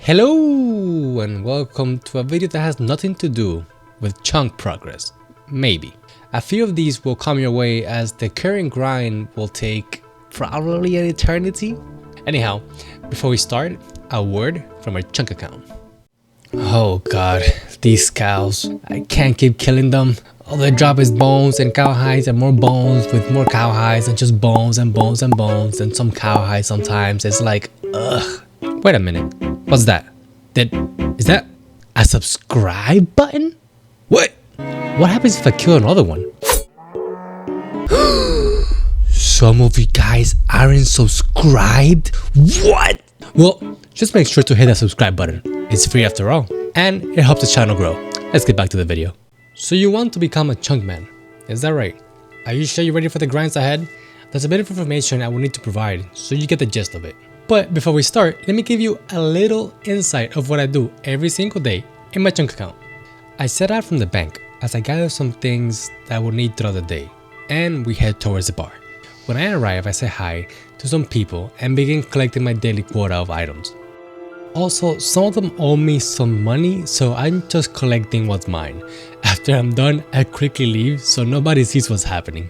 Hello and welcome to a video that has nothing to do with chunk progress. Maybe. A few of these will come your way as the current grind will take probably an eternity. Anyhow, before we start, a word from our chunk account. Oh god, these cows. I can't keep killing them. All they drop is bones and cowhides and more bones with more cowhides and just bones and bones and bones and some cowhides sometimes. It's like, ugh. Wait a minute. What's that? Is that a subscribe button? What? What happens if I kill another one? Some of you guys aren't subscribed? What? Well, just make sure to hit that subscribe button. It's free after all, and it helps the channel grow. Let's get back to the video. So you want to become a chunk man, is that right? Are you sure you're ready for the grinds ahead? There's a bit of information I will need to provide so you get the gist of it. But before we start, let me give you a little insight of what I do every single day in my chunk account. I set out from the bank as I gather some things that I will need throughout the day, and we head towards the bar. When I arrive, I say hi to some people and begin collecting my daily quota of items. Also, some of them owe me some money, so I'm just collecting what's mine. After I'm done, I quickly leave so nobody sees what's happening.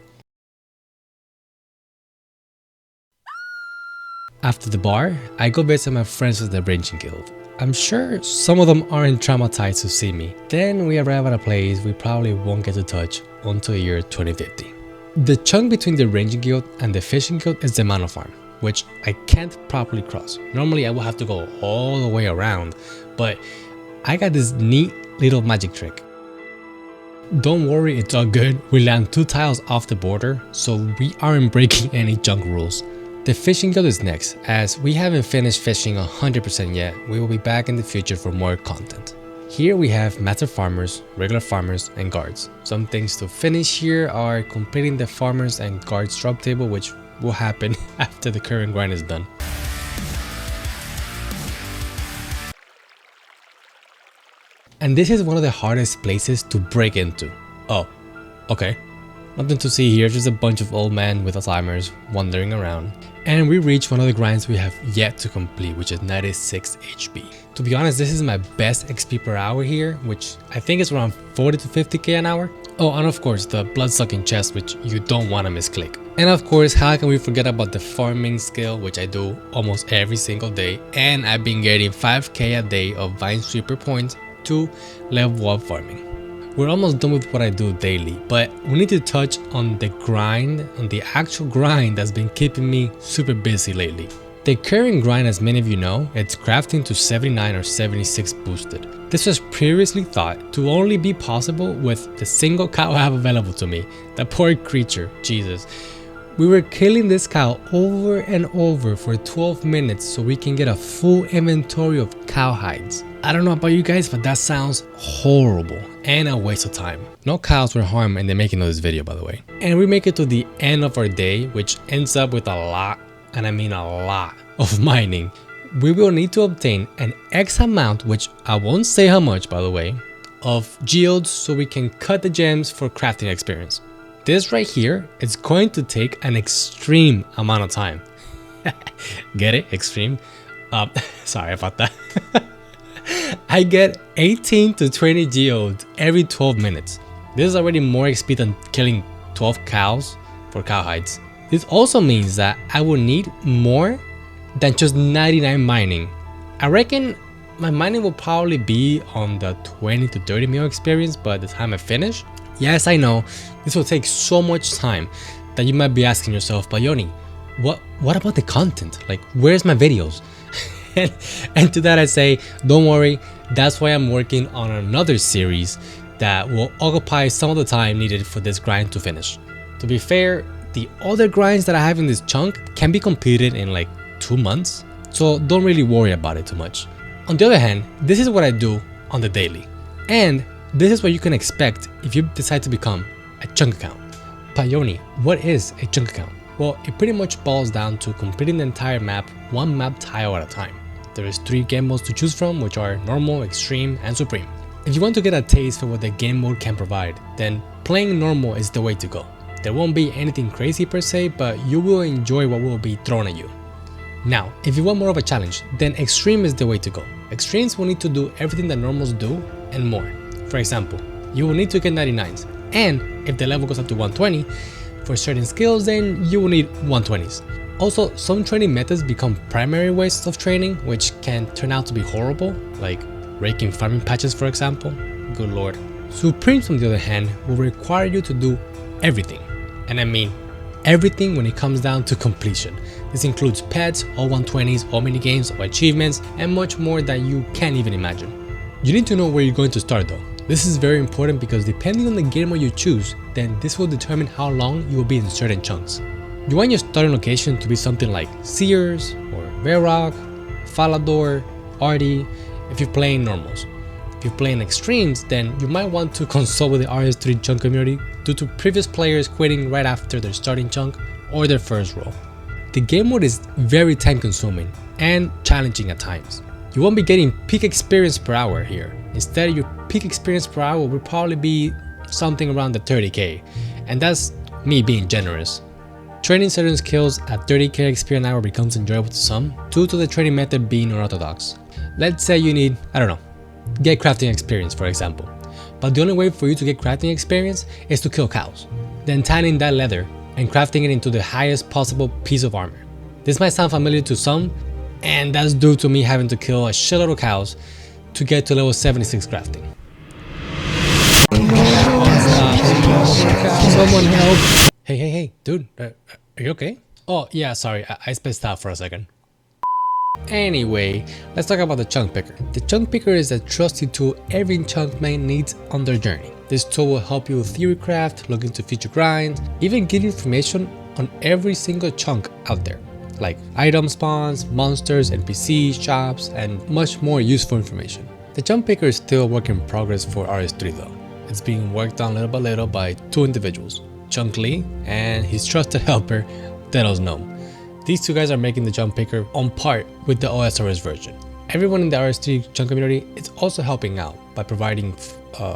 After the bar, I go visit my friends with the Ranging Guild. I'm sure some of them aren't traumatized to see me. Then we arrive at a place we probably won't get to touch until year 2050. The chunk between the Ranging Guild and the Fishing Guild is the Mano Farm, which I can't properly cross. Normally I will have to go all the way around, but I got this neat little magic trick. Don't worry, it's all good. We land 2 tiles off the border, so we aren't breaking any chunk rules. The Fishing Guild is next, as we haven't finished fishing 100% yet. We will be back in the future for more content. Here we have master farmers, regular farmers, and guards. Some things to finish here are completing the farmers and guards drop table, which will happen after the current grind is done. And this is one of the hardest places to break into. Oh, okay. Nothing to see here, just a bunch of old men with Alzheimer's wandering around. And we reach one of the grinds we have yet to complete, which is 96 HP. To be honest, this is my best XP per hour here, which I think is around 40 to 50k an hour. Oh, and of course the blood-sucking chest, which you don't want to misclick. And of course, how can we forget about the farming skill, which I do almost every single day. And I've been getting 5k a day of Vine Sweeper points to level up farming. We're almost done with what I do daily, but we need to touch on the grind, on the actual grind that's been keeping me super busy lately. The current grind, as many of you know, it's crafting to 79 or 76 boosted. This was previously thought to only be possible with the single cow I have available to me. The poor creature, Jesus. We were killing this cow over and over for 12 minutes so we can get a full inventory of cowhides. I don't know about you guys, but that sounds horrible and a waste of time. No cows were harmed in the making of this video, by the way. And we make it to the end of our day, which ends up with a lot, and I mean a lot, of mining. We will need to obtain an X amount, which I won't say how much, by the way, of geodes so we can cut the gems for crafting experience. This right here is going to take an extreme amount of time. Get it? Extreme? Sorry about that. I get 18 to 20 geodes every 12 minutes. This is already more XP than killing 12 cows for cowhides. This also means that I will need more than just 99 mining. I reckon my mining will probably be on the 20 to 30 mil experience by the time I finish. Yes, I know, this will take so much time that you might be asking yourself, but Yoni, what about the content? Like, where's my videos? and to that I say, don't worry, that's why I'm working on another series that will occupy some of the time needed for this grind to finish. To be fair, the other grinds that I have in this chunk can be completed in like 2 months, so don't really worry about it too much. On the other hand, this is what I do on the daily, and this is what you can expect if you decide to become a chunk account. Payoni, what is a chunk account? Well, it pretty much boils down to completing the entire map, one map tile at a time. There is 3 game modes to choose from, which are normal, extreme, and supreme. If you want to get a taste for what the game mode can provide, then playing normal is the way to go. There won't be anything crazy per se, but you will enjoy what will be thrown at you. Now, if you want more of a challenge, then Extreme is the way to go. Extremes will need to do everything that normals do and more. For example, you will need to get 99s, and if the level goes up to 120, for certain skills then you will need 120s. Also, some training methods become primary ways of training, which can turn out to be horrible, like raking farming patches for example. Good lord. Supremes on the other hand will require you to do everything, and I mean everything when it comes down to completion. This includes pets, all 120s, all minigames, all achievements, and much more that you can't even imagine. You need to know where you're going to start though. This is very important because depending on the game mode you choose, then this will determine how long you will be in certain chunks. You want your starting location to be something like Sears or Varrock, Falador, Artie if you're playing normals. If you're playing extremes, then you might want to consult with the RS3 chunk community due to previous players quitting right after their starting chunk or their first roll. The game mode is very time consuming and challenging at times. You won't be getting peak experience per hour here. Instead, your peak experience per hour will probably be something around the 30k, and that's me being generous. Training certain skills at 30k experience an hour becomes enjoyable to some due to the training method being unorthodox. Let's say you need, I don't know, get crafting experience for example, but the only way for you to get crafting experience is to kill cows, then tanning that leather and crafting it into the highest possible piece of armor. This might sound familiar to some, and that's due to me having to kill a shitload of cows to get to level 76 crafting. Someone help! Hey, dude, are you okay? Oh yeah, sorry, I spaced out for a second. Anyway, let's talk about the Chunk Picker. The Chunk Picker is a trusty tool every chunk man needs on their journey. This tool will help you with theory craft, look into future grinds, even give you information on every single chunk out there, like item spawns, monsters, NPCs, shops, and much more useful information. The Chunk Picker is still a work in progress for RS3 though. It's being worked on little by little by two individuals, Chunk Lee and his trusted helper, Delos Gnome. These two guys are making the Chunk Picker on par with the OSRS version. Everyone in the RS3 chunk community is also helping out by providing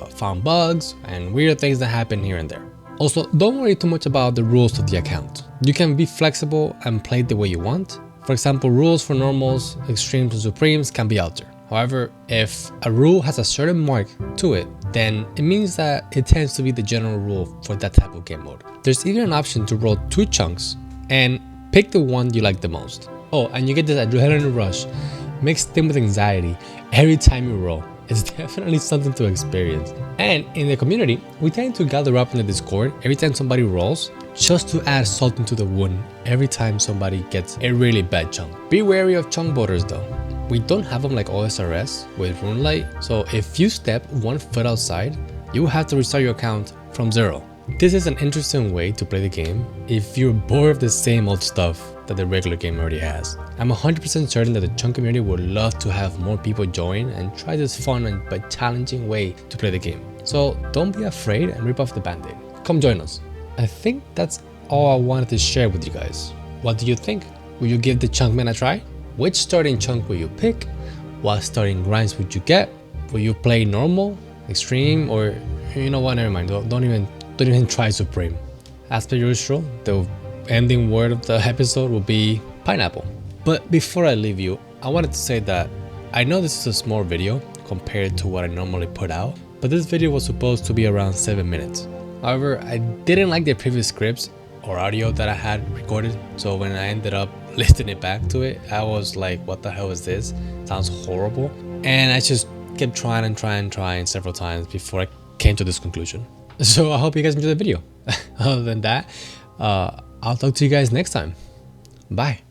found bugs and weird things that happen here and there. Also, don't worry too much about the rules of the account. You can be flexible and play the way you want. For example, rules for normals, extremes, and supremes can be altered. However, if a rule has a certain mark to it, then it means that it tends to be the general rule for that type of game mode. There's even an option to roll 2 chunks and pick the one you like the most. Oh, and you get this adrenaline rush mixed in with anxiety every time you roll. It's definitely something to experience. And in the community, we tend to gather up in the Discord every time somebody rolls, just to add salt into the wound every time somebody gets a really bad chunk. Be wary of chunk voters though. We don't have them like OSRS with RuneLite, so if you step 1 foot outside, you will have to restart your account from 0. This is an interesting way to play the game if you're bored of the same old stuff that the regular game already has. I'm 100% certain that the chunk community would love to have more people join and try this fun but challenging way to play the game. So don't be afraid and rip off the band-aid. Come join us. I think that's all I wanted to share with you guys. What do you think? Will you give the Chunkman a try? Which starting chunk will you pick? What starting grinds would you get? Will you play normal, extreme, or you know what, never mind, don't even try supreme. As per usual, the ending word of the episode will be pineapple. But before I leave you, I wanted to say that I know this is a small video compared to what I normally put out, but this video was supposed to be around 7 minutes. However, I didn't like the previous scripts or audio that I had recorded, so when I ended up listening it back to it, I was like, what the hell is this? Sounds horrible. And I just kept trying several times before I came to this conclusion. So I hope you guys enjoyed the video. Other than that, I'll talk to you guys next time. Bye.